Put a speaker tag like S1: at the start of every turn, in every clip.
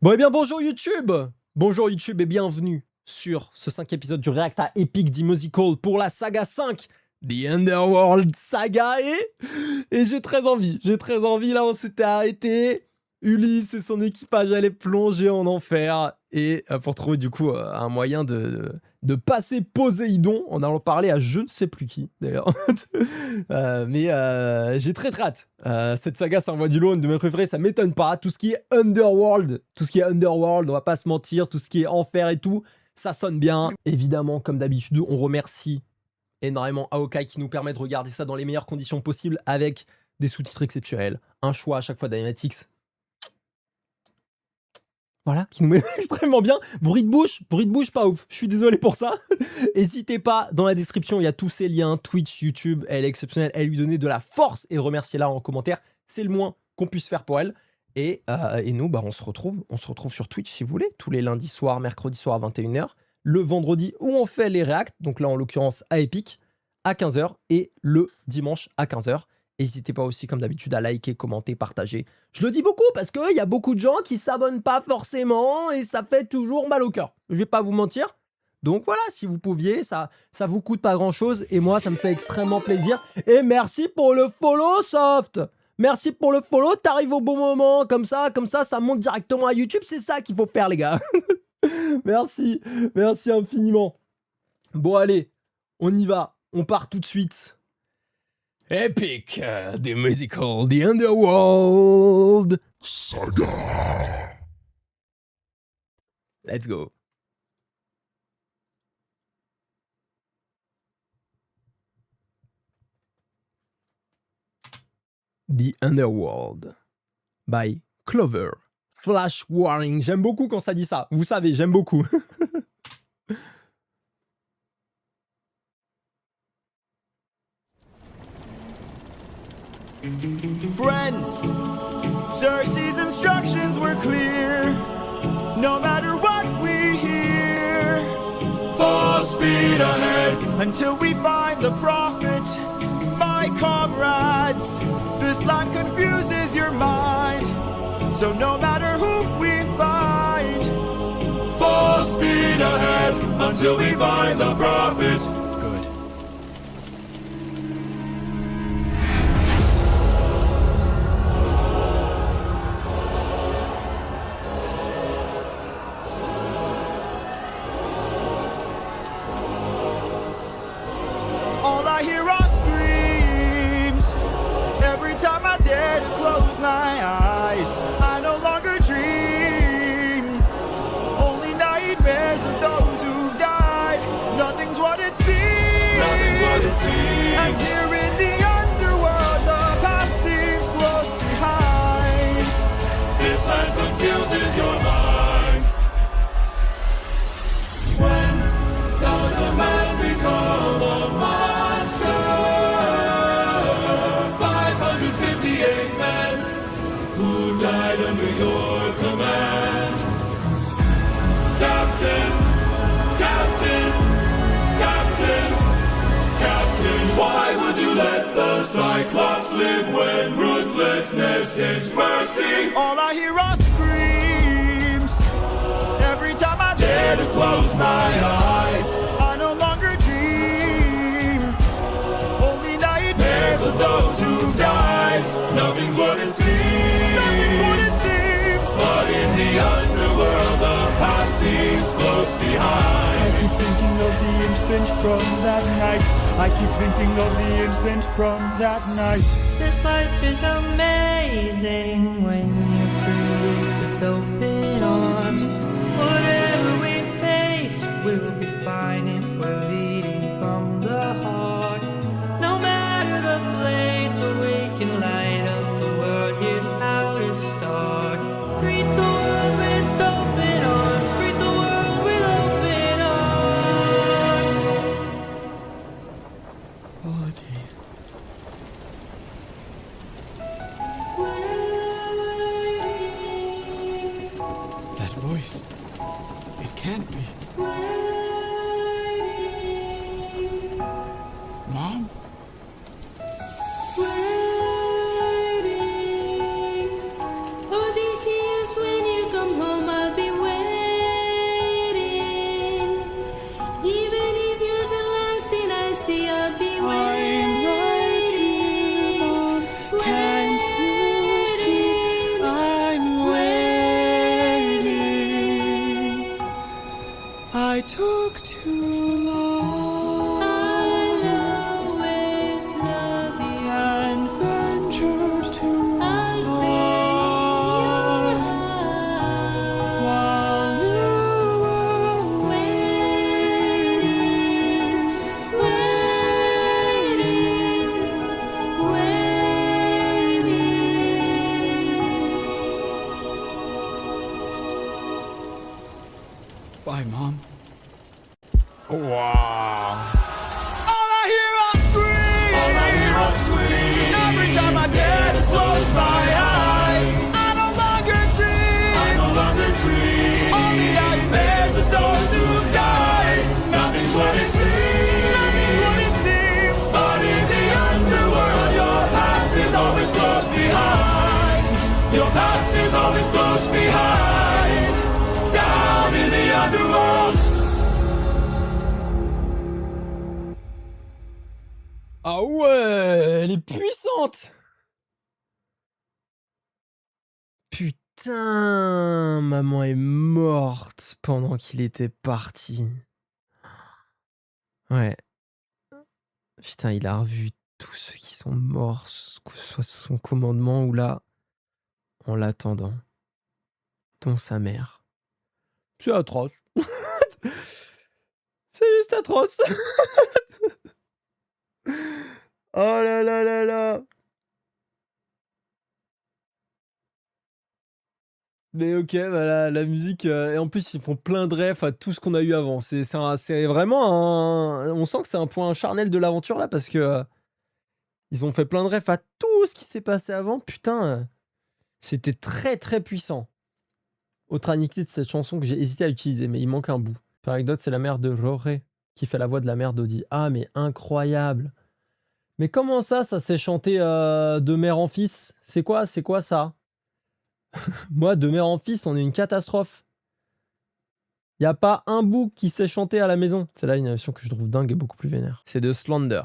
S1: Bon, eh bien, bonjour YouTube! Bonjour YouTube et bienvenue sur ce 5 épisode du React à Epic The Musical pour la saga 5, The Underworld Saga, et j'ai très envie, là on s'était arrêté, Ulysse et son équipage allaient plonger en enfer, et pour trouver du coup un moyen de passer Poséidon, en allant parler à je ne sais plus qui d'ailleurs, mais j'ai très hâte. Cette saga ça envoie du lourd, une de mes préférées, ça m'étonne pas. Tout ce qui est Underworld, on va pas se mentir, tout ce qui est enfer et tout, ça sonne bien. Évidemment, comme d'habitude, on remercie énormément Aokai qui nous permet de regarder ça dans les meilleures conditions possibles avec des sous-titres exceptionnels, un choix à chaque fois d'Animatix. Voilà, qui nous met extrêmement bien. Bruit de bouche, pas ouf. Je suis désolé pour ça. N'hésitez pas, dans la description, il y a tous ces liens. Twitch, YouTube, elle est exceptionnelle. Elle lui donnait de la force et remerciez-la en commentaire. C'est le moins qu'on puisse faire pour elle. Et nous, bah, on se retrouve sur Twitch si vous voulez, tous les lundis soirs, mercredis soir à 21h. Le vendredi où on fait les réacts, donc là en l'occurrence à Epic, à 15h. Et le dimanche à 15h. N'hésitez pas aussi, comme d'habitude, à liker, commenter, partager. Je le dis beaucoup parce qu'il y a beaucoup de gens qui s'abonnent pas forcément et ça fait toujours mal au cœur. Je vais pas vous mentir. Donc voilà, si vous pouviez, ça vous coûte pas grand chose et moi, ça me fait extrêmement plaisir. Et merci pour le follow, Soft. Merci pour le follow, t'arrives au bon moment, comme ça, ça monte directement à YouTube. C'est ça qu'il faut faire, les gars. Merci infiniment. Bon, allez, on y va. On part tout de suite. Epic, The Musical, The Underworld Saga. Let's go. The Underworld by Clover. Flash Warning. J'aime beaucoup quand ça dit ça. Vous savez, j'aime beaucoup.
S2: Friends, Cersei's instructions were clear. No matter what we hear, full speed ahead until we find the prophet. My comrades, this land confuses your mind. So no matter who we find, full speed ahead until we find the prophet. My eyes, I no longer dream. Only nightmares of those who've died. Nothing's what it seems. And here in the underworld, the past seems close behind. This land confuses your mind. When does a man become a monster? 558 men who died under your command. Captain, Captain, Captain, Captain, why would you let the Cyclops live when ruthlessness is mercy? All I hear are screams. Every time I dare to close my eyes, I no longer dream. Only nightmares of those who died. Nothing's what it seems. Nothing's what it seems. But in the underworld, the past seems close behind. I keep thinking of the infant from that night. I keep thinking of the infant from that night.
S3: This life is amazing when you breathe with open arms. Whatever we face, we'll be fine if we're leading from the heart. No matter the place where we can light up the world, here's how to start. Greet the world with open arms. Greet the world with open arms.
S2: Apologies. That voice. It can't be. Mom?
S4: Odysseus, when you come home,
S3: took too long. I'll always love you and ventured too far while you were waiting. Bye, Mom.
S1: Waouh.
S3: All I hear are screams. Every time I dare to close my eyes. I no longer dream. Only nightmares of those who died. Nothing's what it seems. But in the underworld, your past is always close behind. Your past is always close behind. Down in the underworld.
S1: Ah ouais, elle est puissante. Putain, maman est morte pendant qu'il était parti. Ouais. Putain, il a revu tous ceux qui sont morts, que ce soit sous son commandement ou là, en l'attendant. Dont sa mère. C'est atroce. C'est juste atroce. Oh là là là là. Mais ok, voilà, la musique. Et en plus, ils font plein de refs à tout ce qu'on a eu avant. C'est vraiment un. On sent que c'est un point charnel de l'aventure là parce que ils ont fait plein de refs à tout ce qui s'est passé avant. Putain, c'était très très puissant. Autre anecdote de cette chanson que j'ai hésité à utiliser, mais il manque un bout. Par anecdote, c'est la mère de Roré qui fait la voix de la mère d'Audi. Ah, mais incroyable. Mais comment ça s'est chanté de mère en fils? C'est quoi ça? Moi, de mère en fils, on est une catastrophe. Y a pas un bout qui sait chanter à la maison. C'est là une version que je trouve dingue et beaucoup plus vénère. C'est de Slander.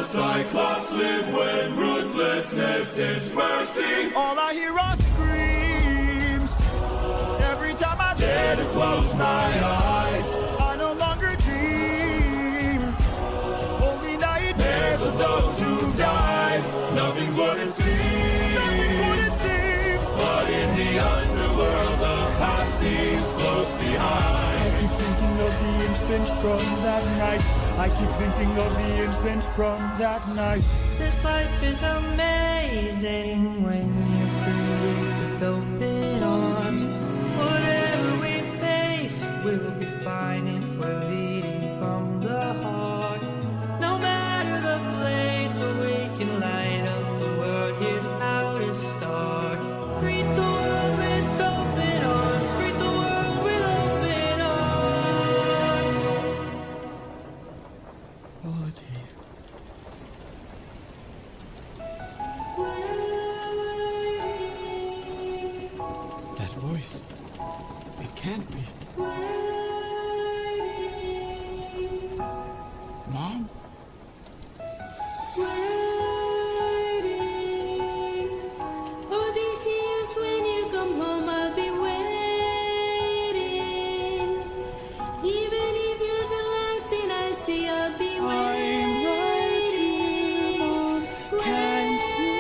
S2: Cyclops live when ruthlessness is mercy.
S3: All I hear are screams. Every time I dare to close my eyes, I no longer dream. Only nightmares of those who died.
S2: Nothing's what it seems. But in the underworld, the past is close behind.
S3: I keep thinking of the infant from that night. I keep thinking of the infant from that night. This life is amazing when you breathe with open arms. Whatever we face, we'll be fine if we're leading from the heart. No matter the place where we can light up the world, here's how to start. Greet the world with open arms. Greet the world with open arms. Apologies. That voice. It can't be. Mom?
S4: Oh, these years when you come home, I'll be waiting. Even if you're the last thing I see, I'll be
S3: I'm right here, Mom. Can't you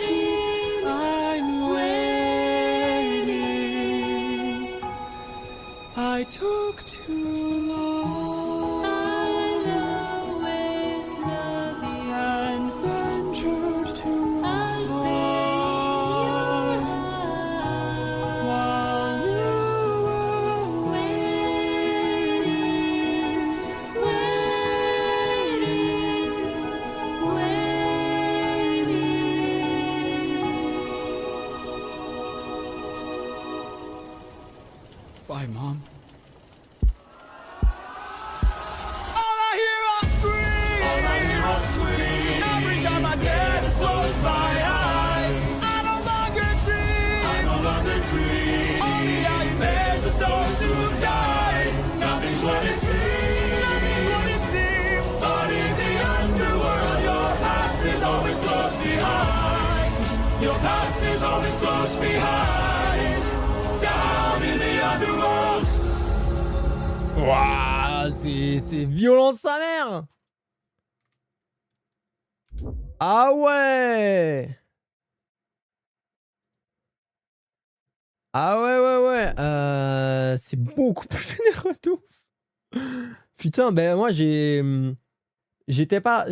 S3: see? I'm waiting. I took too long
S4: I'll always love you.
S3: and ventured too
S4: I'll stay
S3: far while you were
S4: waiting.
S3: Bye, Mom. All I hear are screams. Every time I dare to close my eyes, I no longer dream.
S2: Your past is always lost behind. Down in the underworld.
S1: Ouah, c'est violent sa mère. Ah ouais. Ah ouais. C'est beaucoup plus vénéreux tout. Putain, ben moi j'étais pas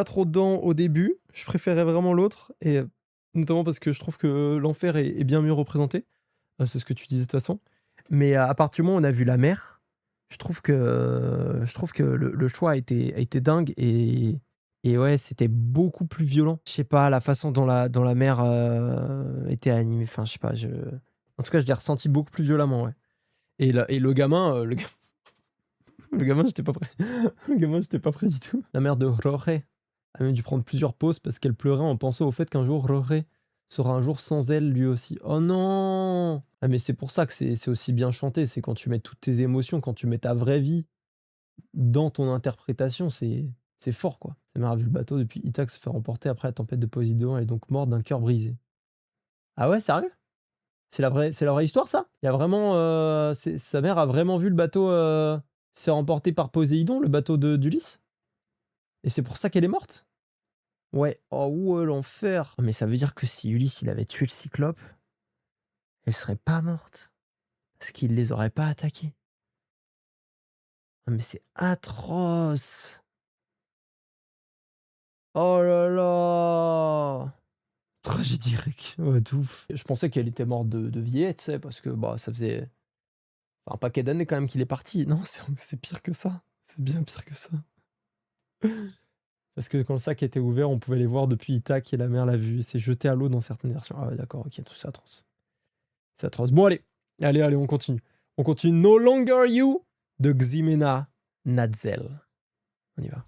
S1: trop dedans au début. Je préférais vraiment l'autre, et notamment parce que je trouve que l'enfer est bien mieux représenté. C'est ce que tu disais de toute façon. Mais à partir du moment où on a vu la mer, je trouve que le choix a été dingue, et ouais, c'était beaucoup plus violent. Je sais pas, la façon dont la mer était animée. Enfin, je sais pas. En tout cas, je l'ai ressenti beaucoup plus violemment, ouais. Et le gamin, le gamin, j'étais pas prêt. Le gamin, j'étais pas prêt du tout. La mère de Jorge a même dû prendre plusieurs pauses parce qu'elle pleurait en pensant au fait qu'un jour Jorge sera un jour sans elle lui aussi. Oh non! Ah, mais c'est pour ça que c'est aussi bien chanté. C'est quand tu mets toutes tes émotions, quand tu mets ta vraie vie dans ton interprétation, c'est fort, quoi. Sa mère a vu le bateau depuis Ithaque se faire emporter après la tempête de Poséidon. Elle est donc morte d'un cœur brisé. Ah ouais, sérieux? C'est la vraie histoire, ça? Il y a vraiment, sa mère a vraiment vu le bateau se faire emporter par Poséidon, le bateau d'Ulysse? Et c'est pour ça qu'elle est morte? Ouais. Oh ouais, l'enfer. Mais ça veut dire que si Ulysse il avait tué le Cyclope, elle serait pas morte. Parce qu'il les aurait pas attaqués. Ah, mais c'est atroce. Oh là là. Tragédie grecque. Ouais, de ouf. Je pensais qu'elle était morte de vieillesse, tu sais, parce que bah, ça faisait un paquet d'années quand même qu'il est parti. Non, c'est pire que ça. C'est bien pire que ça. Parce que quand le sac était ouvert, on pouvait les voir depuis Ithaque et la mère l'a vu. Il s'est jeté à l'eau dans certaines versions. Ah ouais, d'accord, ok, tout ça atroce. C'est atroce. Bon, allez, on continue. On continue. No Longer You de Ximena Nadzel. On y va.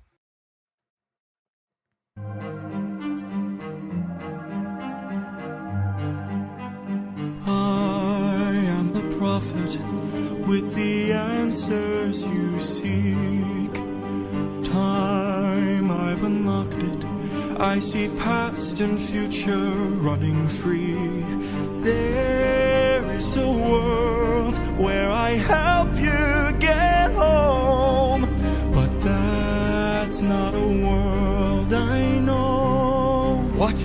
S2: I am the prophet with the answers you seek. Time, I've unlocked it. I see past and future running free. There is a world where I help you get home, but that's not a world I know. What?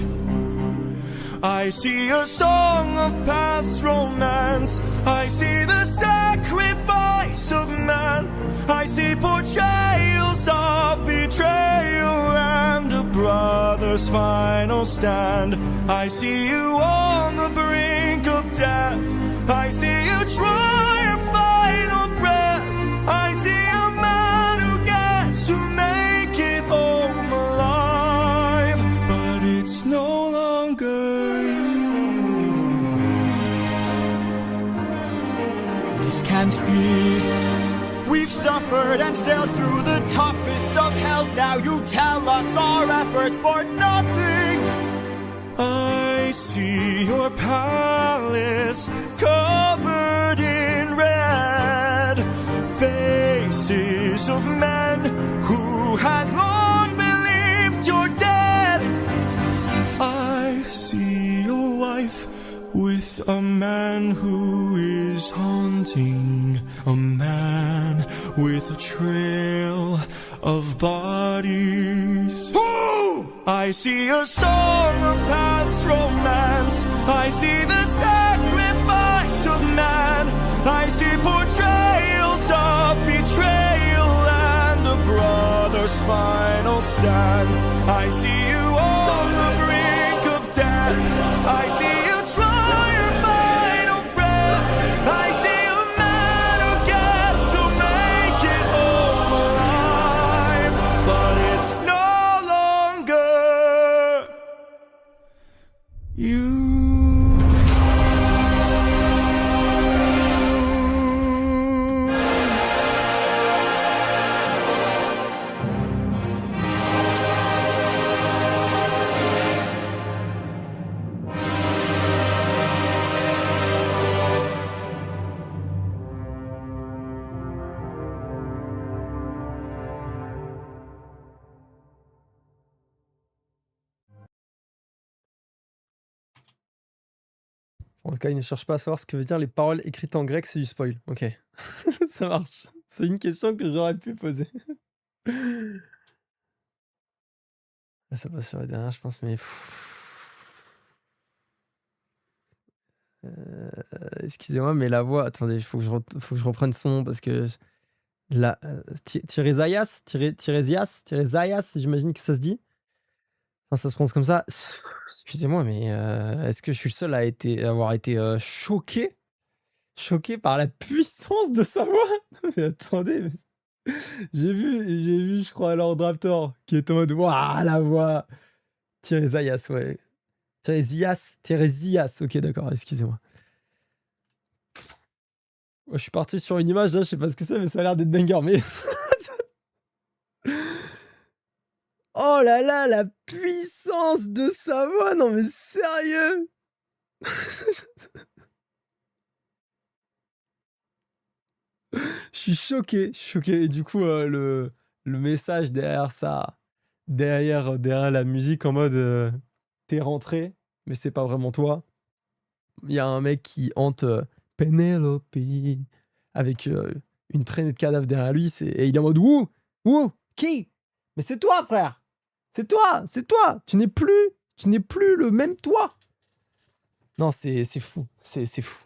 S2: I see a song of past romance. I see the sacrifice of man. I see portrayals of betrayal and a brother's final stand. I see you on the brink of death. I see you try your final breath. I see a man who gets to make it home alive, but it's no longer you. This can't be. We've suffered and sailed through the toughest of hells. Now you tell us our efforts for nothing. I see your palace covered in red, faces of men who had long believed you're dead. I see your wife with a man who is haunting, a man with a trail of bodies. Woo! I see a song of past romance. I see the sacrifice of man. I see portrayals of betrayal and a brother's final stand. I see you on the brink of death. I see you try your final breath. I see a man who gets to make it home alive, but it's no longer you.
S1: En tout cas, il ne cherche pas à savoir ce que veut dire les paroles écrites en grec, c'est du spoil. Ok, ça marche. C'est une question que j'aurais pu poser. Ah, ça passe sur la dernière, je pense, mais... excusez-moi, mais la voix... Attendez, il faut que je reprenne son nom parce que... La... Tiresias, j'imagine que ça se dit. Enfin, ça se prononce comme ça. Excusez-moi, mais est-ce que je suis le seul à avoir été choqué par la puissance de sa voix? Mais attendez, j'ai vu, je crois, Lord Raptor qui est en mode waouh, la voix. Tiresias, ouais. Tiresias, ok, d'accord, excusez-moi. Je suis parti sur une image, là, je sais pas ce que c'est, mais ça a l'air d'être banger, mais. Oh là là, la puissance de sa voix, non mais sérieux. Je suis choqué. Et du coup, le message derrière ça, derrière la musique en mode t'es rentré, mais c'est pas vraiment toi. Il y a un mec qui hante Penelope avec une traînée de cadavres derrière lui, et il est en mode wouh, qui? Mais c'est toi, frère. C'est toi. Tu n'es plus le même toi. Non, c'est fou. C'est fou.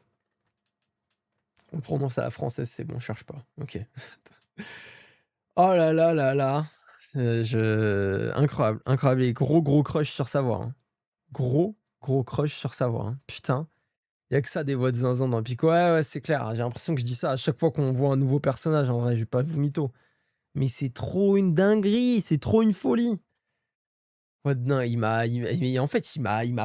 S1: On prononce à la française, c'est bon, cherche pas. Ok. Oh là là là là. Incroyable. Et gros crush sur sa voix. Hein. Gros crush sur sa voix. Hein. Putain. Il y a que ça des voix de zinzin dans le pic. Ouais, c'est clair. J'ai l'impression que je dis ça à chaque fois qu'on voit un nouveau personnage. En vrai, je vais pas vous mytho. Mais c'est trop une dinguerie. C'est trop une folie. Ouais, non, il m'a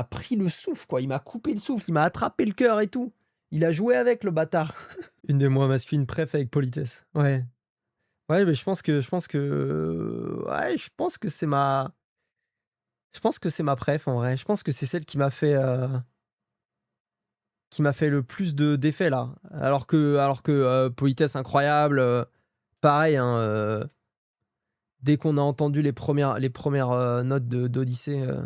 S1: pris le souffle, quoi. Il m'a coupé le souffle. Il m'a attrapé le cœur et tout. Il a joué avec le bâtard. Une des moins masculines préf avec politesse. Ouais. Ouais, mais je pense que c'est ma préf en vrai. Je pense que c'est celle qui m'a fait le plus d'effet là. Alors que politesse incroyable, pareil hein, dès qu'on a entendu les premières notes d'Odysseus,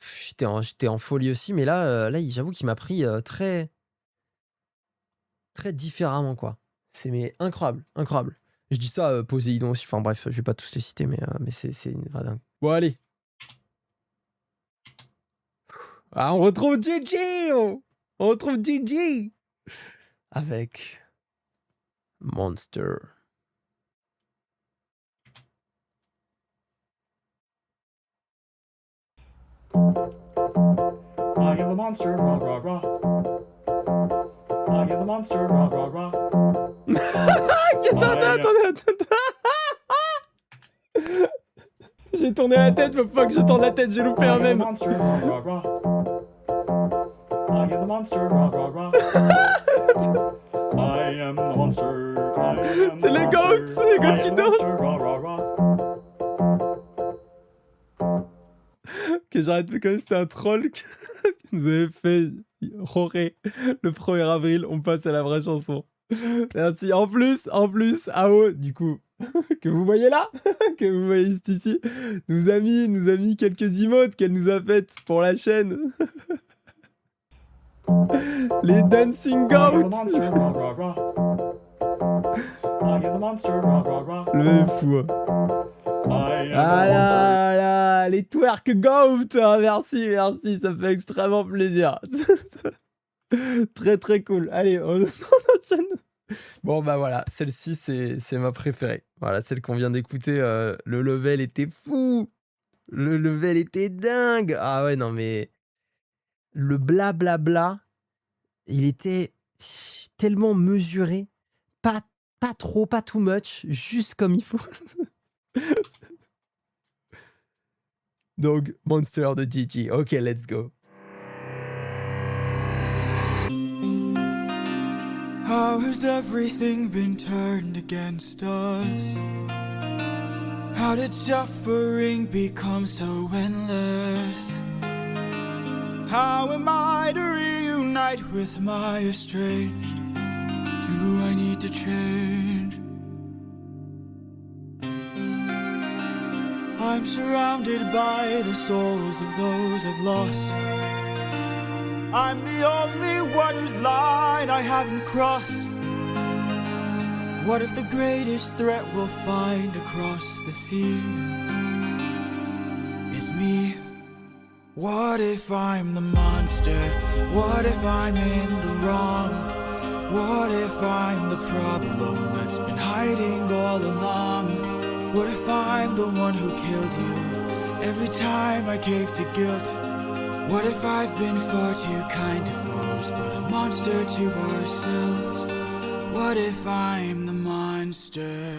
S1: j'étais en folie aussi, mais là j'avoue qu'il m'a pris très très différemment quoi. C'est incroyable. Je dis ça, Poséidon aussi, enfin bref, je vais pas tous les citer, mais c'est une vraie dingue. Bon allez. Ah, on retrouve Gigi. On retrouve Gigi avec Monster.
S2: I am the monster, rah rah rah. I am the monster, rah rah rah.
S1: Attends. J'ai tourné la tête, faut pas que je tourne la tête, j'ai loupé un même.
S2: I am the monster, rah rah rah. I am the monster, rah rah rah. I am the monster.
S1: C'est les goats qui dansent.
S2: Rah rah rah.
S1: Que j'arrête, mais quand même, c'était un troll que nous avait fait Roré le 1er avril. On passe à la vraie chanson. Merci. En plus, Ao, du coup, que vous voyez là, que vous voyez juste ici, nous a mis quelques emotes qu'elle nous a faites pour la chaîne. Les Dancing Goats. Le même fou. Ah là, les twerk goat. Merci, ça fait extrêmement plaisir. Très très cool. Allez, on enchaîne. Bon bah voilà, celle-ci c'est ma préférée. Voilà, celle qu'on vient d'écouter, le level était fou. Le level était dingue. Ah ouais, non mais le blablabla, il était tellement mesuré, pas trop, pas too much, juste comme il faut. Donc, Monster de Gigi. Ok, let's go.
S3: How has everything been turned against us? How did suffering become so endless? How am I to reunite with my estranged? Do I need to change? I'm surrounded by the souls of those I've lost.
S5: I'm the only one whose line I haven't crossed. What if the greatest threat we'll find across the sea is me? What if I'm the monster? What if I'm in the wrong? What if I'm the problem that's been hiding all along? What if I'm the one who killed you every time I gave to guilt? What if I've been far too kind to foes, but a monster to ourselves? What if I'm the monster?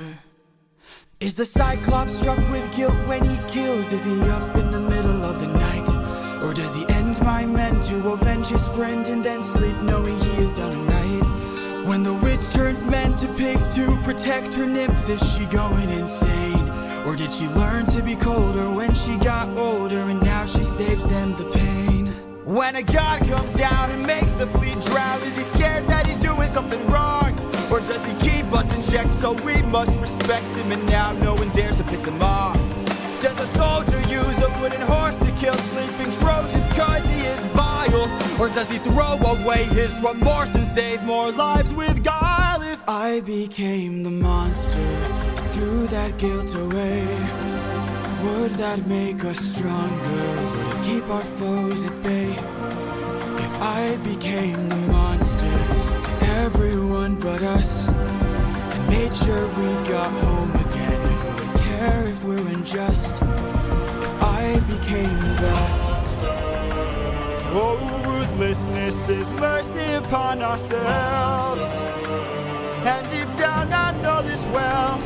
S5: Is the Cyclops struck with guilt when he kills? Is he up in the middle of the night? Or does he end my men to avenge his friend and then sleep knowing he has done it right? When the witch turns men to pigs to protect her nymphs, is she going insane? Or did she learn to be colder when she got older and now she saves them the pain? When a god comes down and makes the fleet drown, is he scared that he's doing something wrong? Or does he keep us in check so we must respect him and now no one dares to piss him off? Does a soldier use a wooden horse to kill sleeping Trojans cause he is vile? Or does he throw away his remorse and save more lives with guile? If I became the monster and threw that guilt away, would that make us stronger? Would it keep our foes at bay? If I became the monster to everyone but us and made sure we got home again, who would care if we're unjust? If I became the oh, ruthlessness is mercy upon ourselves. And deep down I know this well.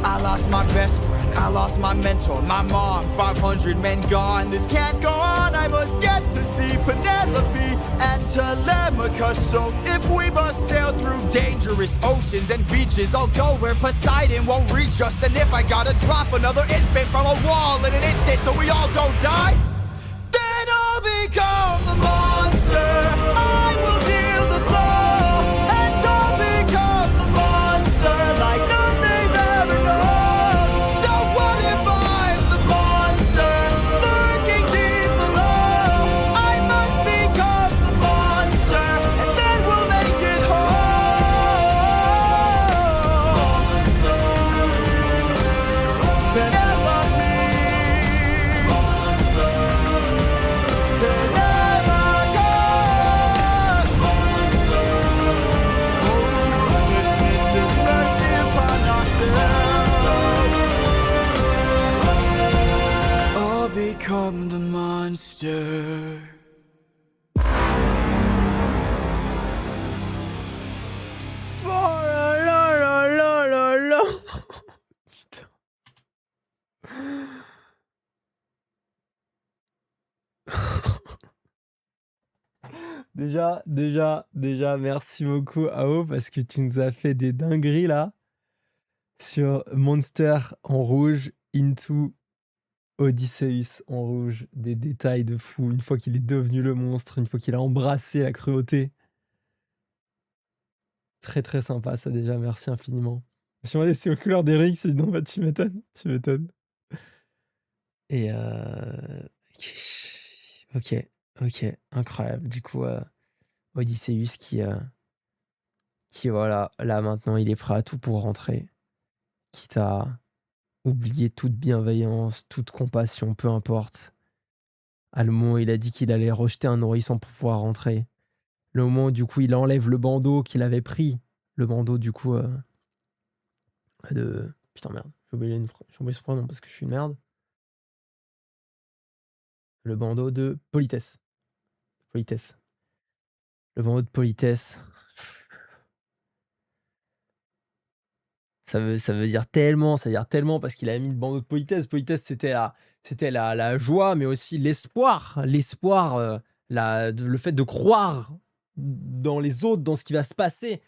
S5: I lost my best friend, I lost my mentor, my mom, 500 men gone. This can't go on, I must get to see Penelope and Telemachus. So if we must sail through dangerous oceans and beaches, I'll go where Poseidon won't reach us. And if I gotta drop another infant from a wall in an instant so we all don't die, then I'll become the monster. I will deal the blow, and I'll become the monster like none they've ever known. So what if I'm the monster lurking deep below? I must become the monster, and then we'll make it home. Penelope, Telemachus. Oh, ruthlessness is mercy upon ourselves. I'll become the monster.
S1: Oh là là là là là là. Putain. Déjà, merci beaucoup Ao parce que tu nous as fait des dingueries là sur Monster en rouge, Into Odysseus en rouge, des détails de fou. Une fois qu'il est devenu le monstre, une fois qu'il a embrassé la cruauté. Très très sympa ça déjà, merci infiniment. Je me suis demandé si aux couleurs d'Eric, c'est non, bah tu m'étonnes, tu m'étonnes. Et ok, incroyable. Du coup, Odysseus qui voilà, là maintenant il est prêt à tout pour rentrer, quitte à oublier toute bienveillance, toute compassion, peu importe. À le moment où il a dit qu'il allait rejeter un nourrisson pour pouvoir rentrer, le moment où du coup il enlève le bandeau qu'il avait pris, le bandeau du coup de... Putain merde, j'ai oublié son prénom parce que je suis une merde. Le bandeau de politesse. Politesse. Le bandeau de politesse. Ça veut dire tellement, parce qu'il a mis le bandeau de politesse. Politesse, c'était la joie, mais aussi l'espoir. L'espoir, le fait de croire dans les autres, dans ce qui va se passer.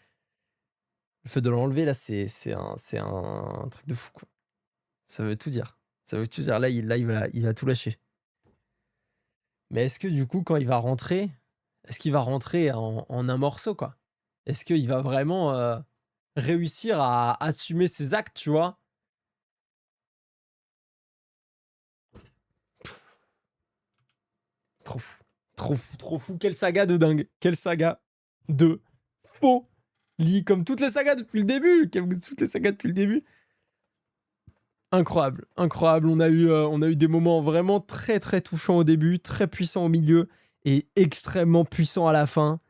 S1: Le fait de l'enlever, là, c'est un truc de fou, quoi. Ça veut tout dire. Ça veut tout dire. Là, il va tout lâcher. Mais est-ce que du coup, quand il va rentrer, est-ce qu'il va rentrer en un morceau, quoi? Est-ce qu'il va vraiment réussir à assumer ses actes, tu vois? Trop fou. Trop fou, trop fou. Quelle saga de dingue. Quelle saga de folie. Comme toutes les sagas depuis le début. Comme toutes les sagas depuis le début. Incroyable, incroyable. On a eu des moments vraiment très très touchants au début, très puissants au milieu et extrêmement puissants à la fin.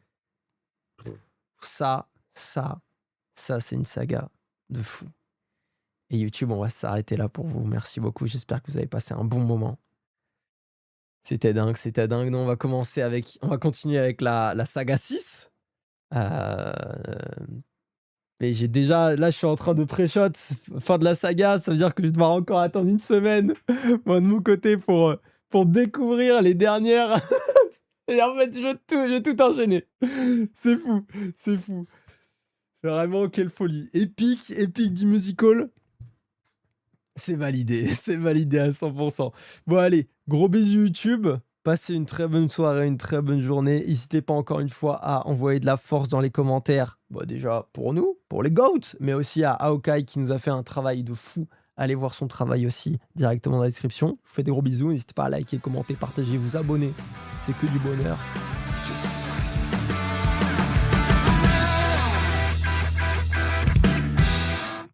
S1: Ça, c'est une saga de fou. Et YouTube, on va s'arrêter là pour vous. Merci beaucoup. J'espère que vous avez passé un bon moment. C'était dingue, c'était dingue. Donc, on va continuer avec la saga 6. Et j'ai déjà, là, je suis en train de pré-shot fin de la saga. Ça veut dire que je vais devoir encore attendre une semaine, moi, de mon côté, pour découvrir les dernières. Et en fait, je vais tout enchaîner. C'est fou, c'est fou. Vraiment, quelle folie. Épique du musical. C'est validé à 100%. Bon, allez, gros bisous YouTube. Passez une très bonne soirée, une très bonne journée. N'hésitez pas encore une fois à envoyer de la force dans les commentaires. Bon, déjà pour nous, pour les GOAT, mais aussi à Aokai qui nous a fait un travail de fou. Allez voir son travail aussi directement dans la description. Je vous fais des gros bisous. N'hésitez pas à liker, commenter, partager, vous abonner. C'est que du bonheur.